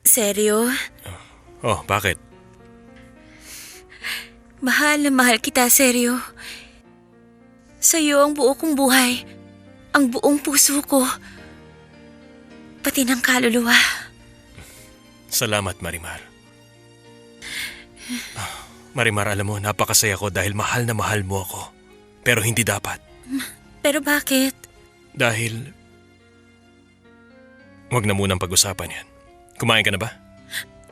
Seryo? Oh, bakit? Mahal na mahal kita, seryo. Sa'yo ang buo kong buhay. Ang buong puso ko. Pati ng kaluluwa. Salamat, Marimar. Marimar, alam mo, napakasaya ko dahil mahal na mahal mo ako. Pero hindi dapat. Pero bakit? Dahil... Huwag na munang pag-usapan yan. Kumain ka na ba?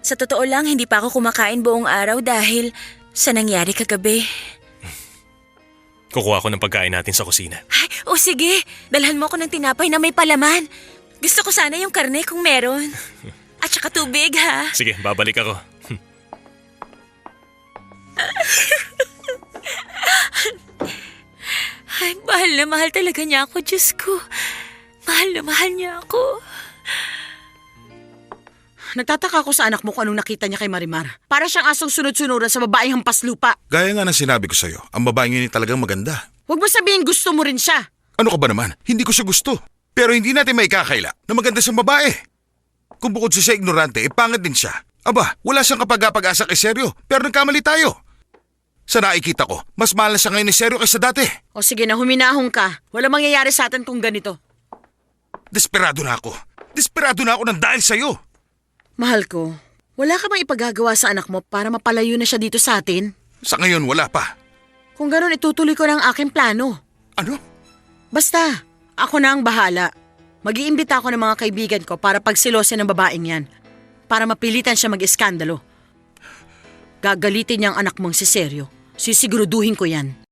Sa totoo lang, hindi pa ako kumakain buong araw dahil sa nangyari kagabi. Kukuha ko ng pagkain natin sa kusina. Ay, sige. Dalhan mo ako ng tinapay na may palaman. Gusto ko sana yung karne kung meron. At saka tubig, ha? Sige, babalik ako. Ay, mahal na mahal talaga niya ako, Diyos ko. Mahal na mahal niya ako. Nagtataka ako sa anak mo kung anong nakita niya kay Marimar. Para siyang asong sunod-sunuran sa babaeng hampas lupa. Gaya nga ng sinabi ko sa'yo, ang babaeng yun ay talagang maganda. Huwag mo sabihin gusto mo rin siya. Ano ka ba naman? Hindi ko siya gusto. Pero hindi natin maikakaila na maganda siyang babae. Kung bukod siya ignorante, pangit din siya. Aba, wala siyang kapag-asa kay Seryo, pero nagkamali tayo. Sa nakikita ko, mas mahal na siya ngayon ni Seryo kaysa dati. O sige na, huminahong ka. Wala mangyayari sa atin kung ganito. Desperado na ako. Desperado na ako ng dahil sa'yo. Mahal ko, wala ka bang ipagagawa sa anak mo para mapalayo na siya dito sa atin? Sa ngayon, wala pa. Kung gano'n, itutuloy ko na ang aking plano. Ano? Basta, ako na ang bahala. Mag-iimbita ako ng mga kaibigan ko para pagsilosin ng babaeng yan. Para mapilitan siya mag-iskandalo. Gagalitin niya ang anak mong si Seryo. Sisiguraduhin ko yan.